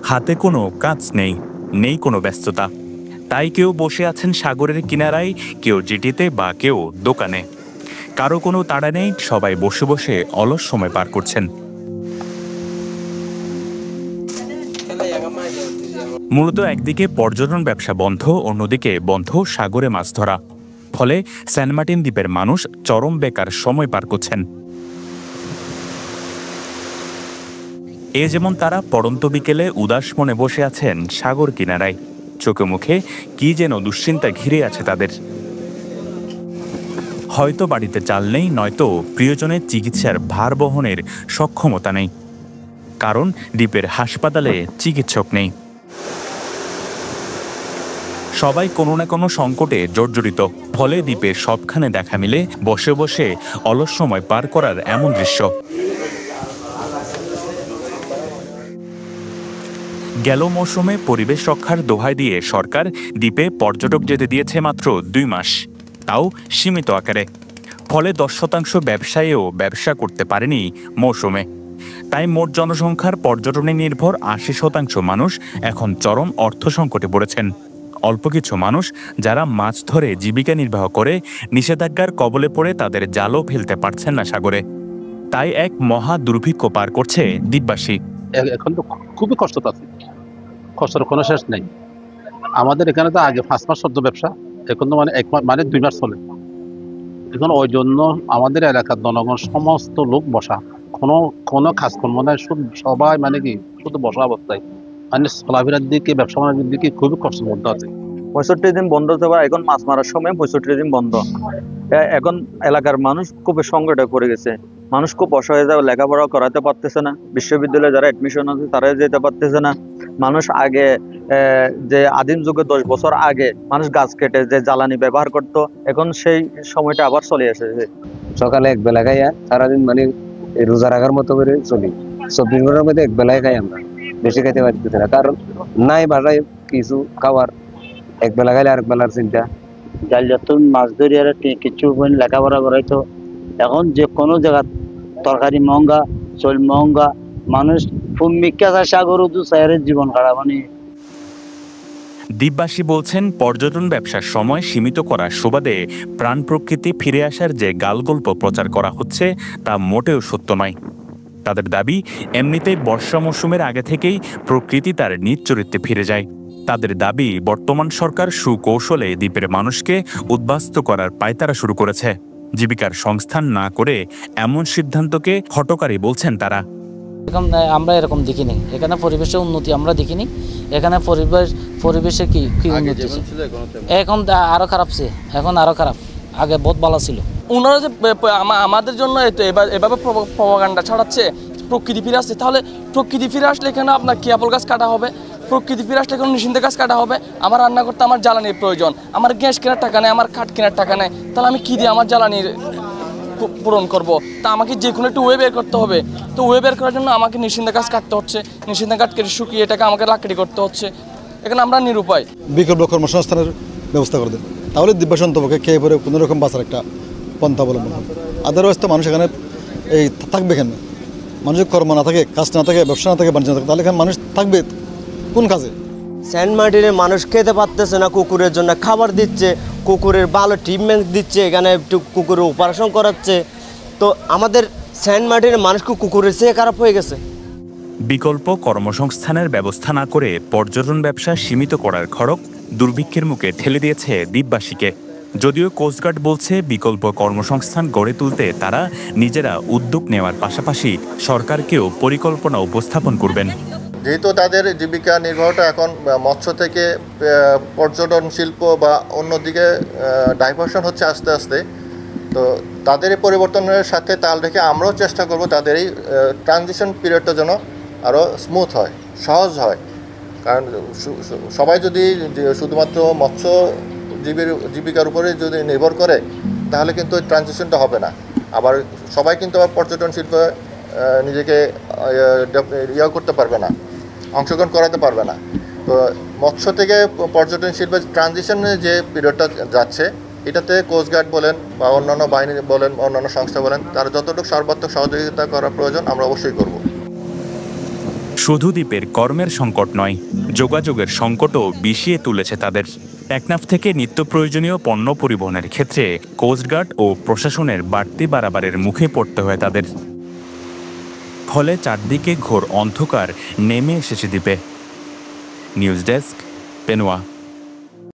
হাতে কোনো কাজ নেই, নেই কোনো ব্যস্ততা। তাই কেউ বসে আছেন সাগরের কিনারায়, কেউ জিটিতে বা কেউ দোকানে। কারো কোনো তাড়া নেই, সবাই বসে বসে অলস সময় পার করছেন। মূলত একদিকে পর্যটন ব্যবসা বন্ধ, অন্যদিকে বন্ধ সাগরে মাছ ধরা। ফলে সেন্ট মার্টিন দ্বীপের মানুষ চরম বেকার সময় পার করছেন। এ যেমন তারা পড়ন্ত বিকেলে উদাস মনে বসে আছেন সাগর কিনারায়, চোখে মুখে কি যেন দুশ্চিন্তা ঘিরে আছে তাদের। হয়তো বাড়িতে চাল নেই, নয়তো প্রিয়জনের চিকিৎসার ভার বহনের সক্ষমতা নেই, কারণ দ্বীপের হাসপাতালে চিকিৎসক নেই। সবাই কোনো না কোনো সংকটে জর্জরিত। ফলে দ্বীপের সবখানে দেখা মিলে বসে বসে অলস সময় পার করার এমন দৃশ্য। গেল মৌসুমে পরিবেশ রক্ষার দোহাই দিয়ে সরকার দ্বীপে পর্যটক যেতে দিয়েছে মাত্র 2 মাস, তাও সীমিত আকারে। ফলে 10% ব্যবসায়ীও ব্যবসা করতে পারেনি মৌসুমে। তাই মোট জনসংখ্যার পর্যটনে নির্ভর 80% মানুষ এখন চরম অর্থ সংকটে পড়েছেন। অল্প কিছু মানুষ যারা মাছ ধরে জীবিকা নির্বাহ করে নিষেধাজ্ঞার কবলে পড়ে তাদের জালও ফেলতে পারছেন না সাগরে। তাই এক মহা দুর্ভিক্ষ পার করছে দ্বীপবাসী। এখন তো খুবই কষ্ট আছে, কষ্টের কোনো শেষ নেই। আমাদের এখানে তো আগে 5 মাস সদ্য ব্যবসা, এখন তো মানে 1 মাস মানে 2 মাস চলে। এখন ওই জন্য আমাদের এলাকার জনগণ সমস্ত লোক বসা, কোনো কাজকর্ম নাই, শুধু সবাই মানে কি শুধু বসা অবস্থায়, মানে চলাফেরার দিকে ব্যবসা বাণিজ্যের দিকে খুবই কষ্টের মধ্যে আছে। 65 দিন বন্ধ হতে পারে, এখন মাছ মারার সময় 65 দিন বন্ধ। এখন এলাকার মানুষ খুবই সংকটে পড়ে গেছে। মানুষ খুব অসহায়, যাবে লেখাপড়া করাতে পারতেছে না, বিশ্ববিদ্যালয়ে যারা এডমিশন আছে তারা যেতে পারতেছে না। মানুষ আগে যে আদিম যুগে 10 বছর আগে মানুষ গাছ কেটে যে জ্বালানি ব্যবহার করত, এখন সেই সময়টা আবার চলে এসেছে। সকালে এক বেলা খাই, সারাদিন মানে রোজা রাখার মতো করে চলি। 24 ঘন্টার মধ্যে এক বেলায় খাই, আমরা বেশি খাইতে পারতেছি না, কারণ নাই বাসায় কিছু খাওয়ার। এক বেলা খাইলে আরেক বেলার চিন্তা। জাল যতন মাছ ধরি আর কিছু লেখাপড়া করাইতো, এখন যে কোনো জায়গা তরকারি মহঙ্গা, চল মহঙ্গা, মানুষ ভূমিকা সাগর সাহের জীবন খারাপ। মানে দ্বীপবাসী বলছেন, পর্যটন ব্যবসার সময় সীমিত করার সুবাদে প্রাণ প্রকৃতি ফিরে আসার যে গালগল্প প্রচার করা হচ্ছে তা মোটেও সত্য নয়। তাদের দাবি, এমনিতেই বর্ষা মৌসুমের আগে থেকেই প্রকৃতি তার নিজ চরিত্রে ফিরে যায়। তাদের দাবি, বর্তমান সরকার সুকৌশলে দ্বীপের মানুষকে উদ্বাস্তু করার পায়তারা শুরু করেছে। জীবিকার সংস্থান না করে এমন সিদ্ধান্তকে হঠকারী বলছেন তারা। এখন আমরা এরকম দেখিনি, এখানে পরিবেশের উন্নতি আমরা দেখিনি। এখানে পরিবেশে কি উন্নতি, এখন আরো খারাপছে, এখন আরো খারাপ, আগে বহুত ভালো ছিল। ওনারা যে আমাদের জন্য এভাবে প্রপাগান্ডা ছড়াচ্ছে, প্রকৃতি ফিরে আসছে, তাহলে প্রকৃতি ফিরে আসলে এখানে আপনার কেবল গাছ কাটা হবে, প্রকৃতি ফিরে আসলে এখানে নিষিদ্ধ গাছ কাটা হবে। আমার রান্না করতে আমার জ্বালানির প্রয়োজন, আমার গ্যাস কেনার টাকা নেই, আমার কাঠ কেনার টাকা নেই, তাহলে আমি কী দিয়ে আমার জ্বালানির পূরণ করব? তা আমাকে যে কোনো একটু ওয়ে বের করতে হবে। তো ওয়ে বের করার জন্য আমাকে নিষিদ্ধ গাছ কাটতে হচ্ছে, নিষিদ্ধ গাছ কেটে শুকিয়ে এটাকে আমাকে লাকড়ি করতে হচ্ছে। এখানে আমরা নিরুপায়। বিকল্প কর্মসংস্থানের ব্যবস্থা করে দেন, তাহলে দিব্যাসী অন্তপক্ষে খেয়ে পরে কোনো রকম বাঁচার একটা পন্থা অবলম্বন হবে। আদারওয়াইজ তো মানুষ এখানে এই থাকবে কেন? মানুষের কর্ম না থাকে, কাজ না থাকে, ব্যবসা না থাকে, বাণিজ্য না থাকে, তাহলে এখানে মানুষ থাকবে কোন কাজে? সেন্ট মার্টিনের মানুষ খেতে পারতেছে না, কুকুরের জন্য খাবার দিচ্ছে, কুকুরের ভালো ট্রিটমেন্ট দিচ্ছে, এখানে একটু কুকুরের অপারেশন করাচ্ছে। তো আমাদের সেন্ট মার্টিনের মানুষ কুকুরের চেয়ে খারাপ হয়ে গেছে। বিকল্প কর্মসংস্থানের ব্যবস্থা না করে পর্যটন ব্যবসা সীমিত করার খড়গ দুর্ভিক্ষের মুখে ঠেলে দিয়েছে দ্বীপবাসীকে। যদিও কোস্টগার্ড বলছে, বিকল্প কর্মসংস্থান গড়ে তুলতে তারা নিজেরা উদ্যোগ নেওয়ার পাশাপাশি সরকারকেও পরিকল্পনা উপস্থাপন করবেন। যেহেতু তাদের জীবিকা নির্বাহটা এখন মৎস্য থেকে পর্যটন শিল্প বা অন্যদিকে ডাইভার্সন হচ্ছে আস্তে আস্তে, তো তাদের এই পরিবর্তনের সাথে তাল রেখে আমরাও চেষ্টা করব তাদের এই ট্রানজিশন পিরিয়ডটা যেন আরও স্মুথ হয়, সহজ হয়। কারণ সবাই যদি শুধুমাত্র জীবিকার উপরে যদি নির্ভর করে, তাহলে কিন্তু ওই ট্রানজিশনটা হবে না। আবার সবাই কিন্তু আবার পর্যটন শিল্পে নিজেকে করতে পারবে না, অংশগ্রহণ করাতে পারবে না। তো মৎস্য থেকে পর্যটন শিল্পের ট্রানজিশনের যে পিরিয়ডটা যাচ্ছে, এটাতে কোস্টগার্ড বলেন বা অন্যান্য বাহিনী বলেন, অন্যান্য সংস্থা বলেন, তারা যতটুকু সর্বাত্মক সহযোগিতা করা প্রয়োজন আমরা অবশ্যই করব। শুধু দ্বীপের কর্মের সংকট নয়, যোগাযোগের সংকটও বিষিয়ে তুলেছে তাদের। টেকনাফ থেকে নিত্য প্রয়োজনীয় পণ্য পরিবহনের ক্ষেত্রে কোস্টগার্ড ও প্রশাসনের বাড়তি বাড়াবাড়ির মুখে পড়তে হয় তাদের। ফলে চারদিকে ঘোর অন্ধকার নেমে এসেছে দ্বীপে। News desk, পেনুয়া।